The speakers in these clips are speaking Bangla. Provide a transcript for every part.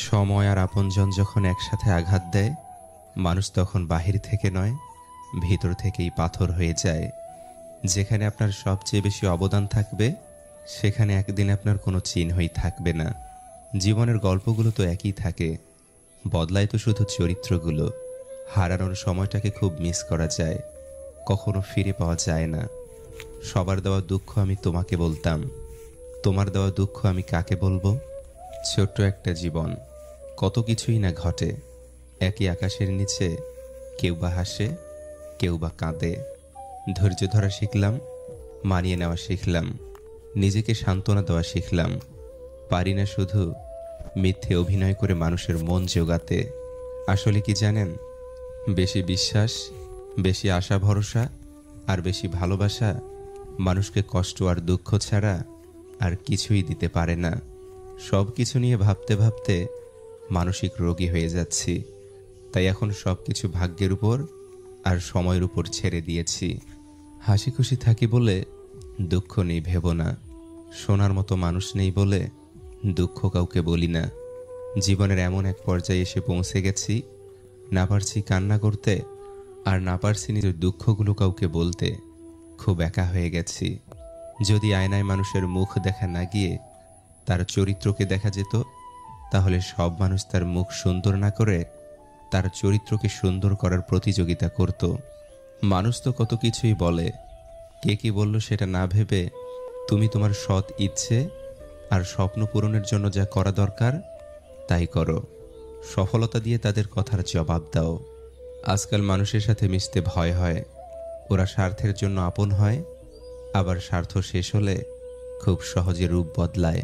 সময় আর আপনজন যখন একসাথে আঘাত দেয়, মানুষ তখন বাহির থেকে নয়, ভিতর থেকেই পাথর হয়ে যায়। যেখানে আপনার সবচেয়ে বেশি অবদান থাকবে, সেখানে একদিন আপনার কোনো চিহ্নই থাকবে না। জীবনের গল্পগুলো তো একই থাকে, বদলায় তো শুধু চরিত্রগুলো। হারানোর সময়টাকে খুব মিস করা যায়, কখনো ফিরে পাওয়া যায় না। সবার দেওয়া দুঃখ আমি তোমাকে বলতাম, তোমার দেওয়া দুঃখ আমি কাকে বলবো? ছোট্ট একটা জীবন, কত কিছুই না ঘটে। একই আকাশের নিচে কেউ বা হাসে, কেউ বা কাঁদে। ধৈর্য ধরা শিখলাম, মানিয়ে নেওয়া শিখলাম, নিজেকে সান্ত্বনা দেওয়া শিখলাম। পারি না শুধু মিথ্যে অভিনয় করে মানুষের মন জোগাতে। আসলে কি জানেন, বেশি বিশ্বাস, বেশি আশা ভরসা আর বেশি ভালোবাসা মানুষকে কষ্ট আর দুঃখ ছাড়া আর কিছুই দিতে পারে না। সব কিছু নিয়ে ভাবতে ভাবতে মানসিক রোগী হয়ে যাচ্ছি। তাই এখন সব কিছু ভাগ্যের উপর আর সময়ের উপর ছেড়ে দিয়েছি। হাসি খুশি থাকি বলে দুঃখ নেই ভেবো না। শোনার মতো মানুষ নেই বলে দুঃখ কাউকে বলি না। জীবনের এমন এক পর্যায়ে এসে পৌঁছে গেছি, না পারছি কান্না করতে, আর না পারছি নিজের দুঃখগুলো কাউকে বলতে। খুব একা হয়ে গেছি। যদি আয়নায় মানুষের মুখ দেখা না গিয়ে তার চরিত্রকে দেখা যেত, তাহলে সব মানুষ তার মুখ সুন্দর না করে তার চরিত্রকে সুন্দর করার প্রতিযোগিতা করত। মানুষ তো কত কিছুই বলে, কে কি বলল সেটা না ভেবে তুমি তোমার সৎ ইচ্ছে আর স্বপ্ন পূরণের জন্য যা করা দরকার তাই করো। সফলতা দিয়ে তাদের কথার জবাব দাও। আজকাল মানুষের সাথে মিশতে ভয় হয়। ওরা স্বার্থের জন্য আপন হয়, আবার স্বার্থ শেষ হলে খুব সহজে রূপ বদলায়।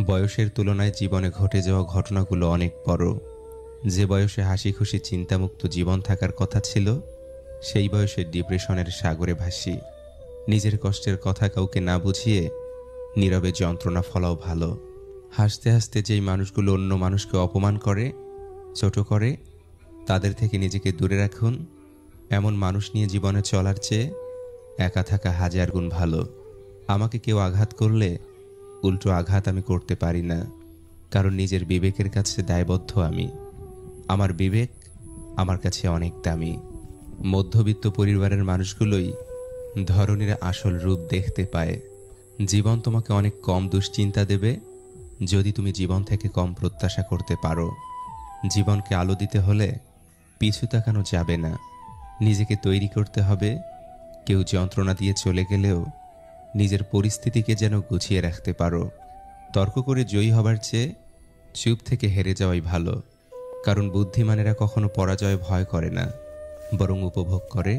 বয়সের তুলনায় জীবনে ঘটে যাওয়া ঘটনাগুলো অনেক বড়। যে বয়সে হাসি খুশি চিন্তামুক্ত জীবন থাকার কথা ছিল, সেই বয়সে ডিপ্রেশনের সাগরে ভাসি। নিজের কষ্টের কথা কাউকে না বুঝিয়ে নীরবে যন্ত্রণা ফলাও ভালো। হাসতে হাসতে যেই মানুষগুলো অন্য মানুষকে অপমান করে, ছোট করে, তাদের থেকে নিজেকে দূরে রাখুন। এমন মানুষ নিয়ে জীবনে চলার চেয়ে একা থাকা হাজার গুণ ভালো। আমাকে কেউ আঘাত করলে উল্টো আঘাত আমি করতে পারি না, কারণ নিজের বিবেকের কাছে দায়বদ্ধ আমি। আমার বিবেক আমার কাছে অনেক দামি। মধ্যবিত্ত পরিবারের মানুষগুলোই ধরনীর আসল রূপ দেখতে পায়। জীবন তোমাকে অনেক কম দুশ্চিন্তা দেবে যদি তুমি জীবন থেকে কম প্রত্যাশা করতে পারো। জীবনকে আলো দিতে হলে পিছু তাকানো যাবে না, নিজেকে তৈরি করতে হবে। কেউ যন্ত্রণা দিয়ে চলে গেলেও নিজের পরিস্থিতিকে যেন গুছিয়ে রাখতে পারো। তর্ক করে জয়ী হবার চেয়ে চুপ থেকে হেরে যাওয়াই ভালো, কারণ বুদ্ধিমানেরা কখনো পরাজয় ভয় করে না, বরং উপভোগ করে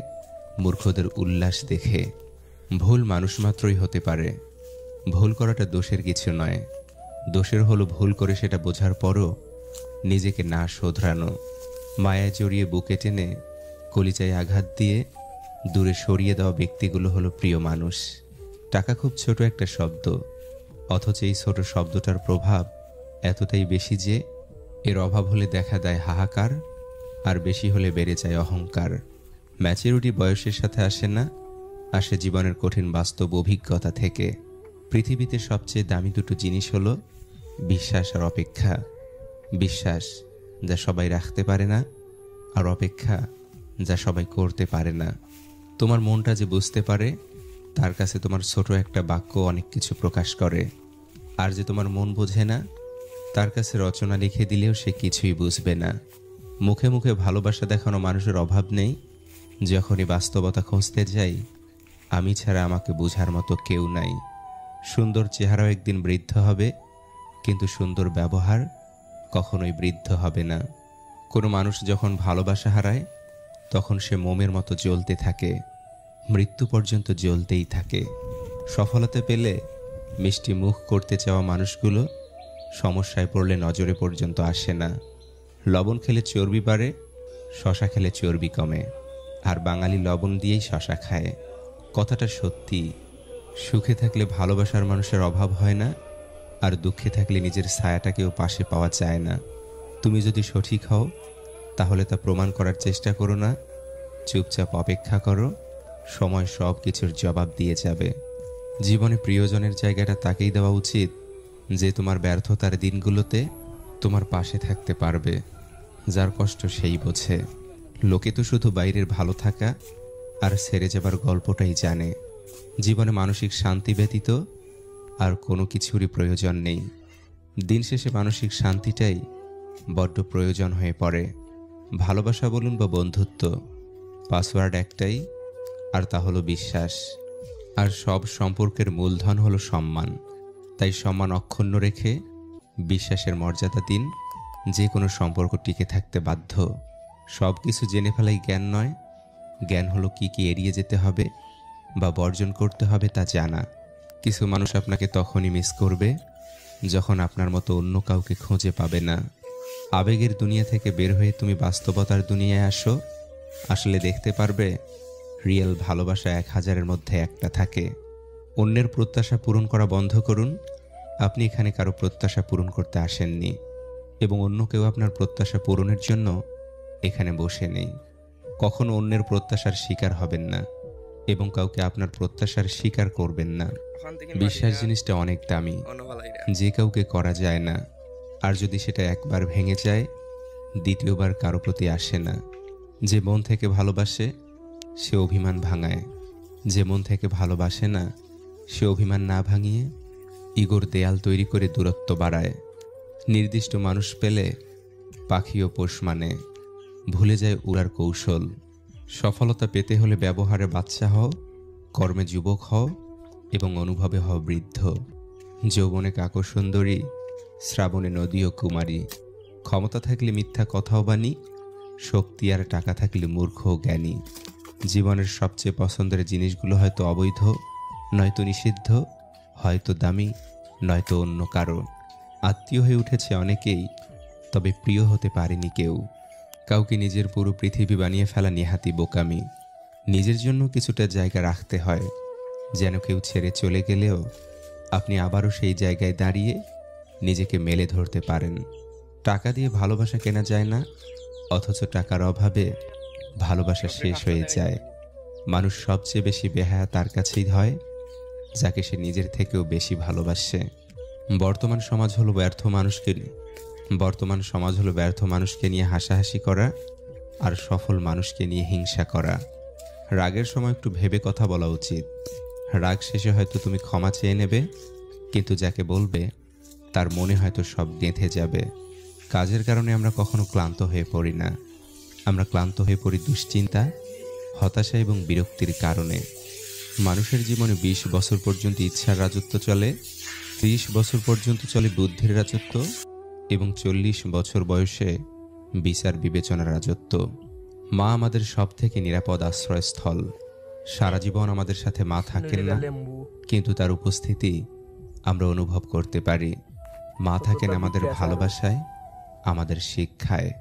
মূর্খদের উল্লাস দেখে। ভুল মানুষ মাত্রই হতে পারে, ভুল করাটা দোষের কিছু নয়। দোষের হলো ভুল করে সেটা বোঝার পরও নিজেকে না শোধরানো। মায়ায় জড়িয়ে বুকে টেনে কলিজায় আঘাত দিয়ে দূরে সরিয়ে দেওয়া ব্যক্তিগুলো হলো প্রিয় মানুষ। টাকা খুব ছোট একটা শব্দ, অথচ এই ছোট শব্দটার প্রভাব এতটাই বেশি যে এর অভাব হলে দেখা দেয় হাহাকার, আর বেশি হলে বেড়ে যায় অহংকার। ম্যাচুরিটি বয়সের সাথে আসে না, আসে জীবনের কঠিন বাস্তব অভিজ্ঞতা থেকে। পৃথিবীতে সবচেয়ে দামি দুটো জিনিস হলো বিশ্বাস আর অপেক্ষা। বিশ্বাস যা সবাই রাখতে পারে না, আর অপেক্ষা যা সবাই করতে পারে না। তোমার মনটা যে বুঝতে পারে, তার কাছে তোমার ছোট একটা বাক্য অনেক কিছু প্রকাশ করে। আর যে তোমার মন বোঝে না, তার কাছে রচনা লিখে দিলেও সে কিছুই বুঝবে না। মুখে মুখে ভালোবাসা দেখানো মানুষের অভাব নেই, যখনই বাস্তবতা খুঁজতে যাই আমি ছাড়া আমাকে বোঝার মতো কেউ নাই। সুন্দর চেহারাও একদিন বৃদ্ধ হবে, কিন্তু সুন্দর ব্যবহার কখনোই বৃদ্ধ হবে না। কোনো মানুষ যখন ভালোবাসা হারায়, তখন সে মোমের মতো জ্বলতে থাকে, মৃত্যু পর্যন্ত জ্বলতেই থাকে। সফলতা পেলে মিষ্টি মুখ করতে চাওয়া মানুষগুলো সমস্যায় পড়লে নজরে পর্যন্ত আসে না। লবণ খেলে চর্বি বাড়ে, শশা খেলে চর্বি কমে, আর বাঙালি লবণ দিয়েই শশা খায়। কথাটা সত্যি। সুখে থাকলে ভালোবাসার মানুষের অভাব হয় না, আর দুঃখে থাকলে নিজের ছায়াটাকেও পাশে পাওয়া যায় না। তুমি যদি সঠিক হও, তাহলে তা প্রমাণ করার চেষ্টা করো না, চুপচাপ অপেক্ষা করো, সময় সব কিছুর জবাব দিয়ে যাবে। জীবনে প্রিয়জনের জায়গাটা তাকেই দেওয়া উচিত যে তোমার ব্যর্থতার দিনগুলোতে তোমার পাশে থাকতে পারবে। যার কষ্ট সেই বোঝে। লোকে তো শুধু বাইরের ভালো থাকা আর সেরে যাবার গল্পটাই জানে। জীবনে মানসিক শান্তি ব্যতীত আর কোনো কিছুরই প্রয়োজন নেই। দিন শেষে মানসিক শান্তিটাই বড্ড প্রয়োজন হয়ে পড়ে। ভালোবাসা বলুন বা বন্ধুত্ব, পাসওয়ার্ড একটাই, আর তা হলো বিশ্বাস। আর সব সম্পর্কের মূলধন হলো সম্মান। তাই সম্মান অক্ষুণ্ণ রেখে বিশ্বাসের মর্যাদা দিন। যে কোনো সম্পর্ক টিকে থাকতে বাধ্য। সব কিছু জেনে ফেলাই জ্ঞান নয়, জ্ঞান হলো কি কি এড়িয়ে যেতে হবে বা বর্জন করতে হবে তা জানা। কিছু মানুষ আপনাকে তখনই মিস করবে যখন আপনার মতো অন্য কাউকে খুঁজে পাবে না। আবেগের দুনিয়া থেকে বের হয়ে তুমি বাস্তবতার দুনিয়ায় আসো, আসলে দেখতে পারবে রিয়েল ভালোবাসা 1000-এর মধ্যে একটা থাকে। অন্যের প্রত্যাশা পূরণ করা বন্ধ করুন। আপনি এখানে কারো প্রত্যাশা পূরণ করতে আসেননি, এবং অন্য কেউ আপনার প্রত্যাশা পূরণের জন্য এখানে বসে নেই। কখনো অন্যের প্রত্যাশার শিকার হবেন না, এবং কাউকে আপনার প্রত্যাশার শিকার করবেন না। বিশ্বাস জিনিসটা অনেক দামি, যে কাউকে করা যায় না। আর যদি সেটা একবার ভেঙে যায়, দ্বিতীয়বার কারো প্রতি আসে না। যে মন থেকে ভালোবাসে সে অভিমান ভাঙায়, যে মন থেকে ভালোবাসে না সে অভিমান না ভাঙিয়ে ইগোর দেয়াল তৈরি করে দূরত্ব বাড়ায়। নির্দিষ্ট মানুষ পেলে পাখিও পোষ মানে, ভুলে যায় উড়ার কৌশল। সফলতা পেতে হলে ব্যবহারে বাচ্চা হও, কর্মে যুবক হও, এবং অনুভবে হও বৃদ্ধ। যৌবনে কাকর সুন্দরী, শ্রাবণে নদী ও কুমারী। ক্ষমতা থাকলে মিথ্যা কথাও বাণী, শক্তি আর টাকা থাকলে মূর্খ ও জ্ঞানী। জীবনের সবচেয়ে পছন্দের জিনিসগুলো হয়তো অবৈধ, নয়তো নিষিদ্ধ, হয়তো দামি, নয়তো অন্য কারো। আত্মীয় হয়ে উঠেছে অনেকেই, তবে প্রিয় হতে পারেনি কেউ। কাউকে নিজের পুরো পৃথিবী বানিয়ে ফেলা নেহাতি বোকামি। নিজের জন্য কিছুটা জায়গা রাখতে হয়, যেন কেউ ছেড়ে চলে গেলেও আপনি আবারও সেই জায়গায় দাঁড়িয়ে নিজেকে মেলে ধরতে পারেন। টাকা দিয়ে ভালোবাসা কেনা যায় না, অথচ টাকার অভাবে ভালোবাসা শেষ হয়ে যায়। মানুষ সবচেয়ে বেশি বেহায়া তার কাছেই হয়, যাকে সে নিজের থেকেও বেশি ভালোবাসে। বর্তমান সমাজ হলো ব্যর্থ মানুষকে নিয়ে হাসাহাসি করা আর সফল মানুষকে নিয়ে হিংসা করা। রাগের সময় একটু ভেবে কথা বলা উচিত। রাগ শেষে হয়তো তুমি ক্ষমা চেয়ে নেবে, কিন্তু যাকে বলবে তার মনে হয়তো সব গেঁথে যাবে। কাজের কারণে আমরা কখনো ক্লান্ত হয়ে পড়ি না, আমরা ক্লান্ত হয়ে পড়ি দুশ্চিন্তা, হতাশা এবং বিরক্তির কারণে। মানুষের জীবনে 20 বছর পর্যন্ত ইচ্ছার রাজত্ব চলে, 30 বছর পর্যন্ত চলে বুদ্ধির রাজত্ব, এবং 40 বছর বয়সে বিচার বিবেচনার রাজত্ব। মা আমাদের সব থেকে নিরাপদ আশ্রয়স্থল। সারা জীবন আমাদের সাথে মা থাকেন না, কিন্তু তার উপস্থিতি আমরা অনুভব করতে পারি। মা থাকেন আমাদের ভালোবাসায়, আমাদের শিক্ষায়।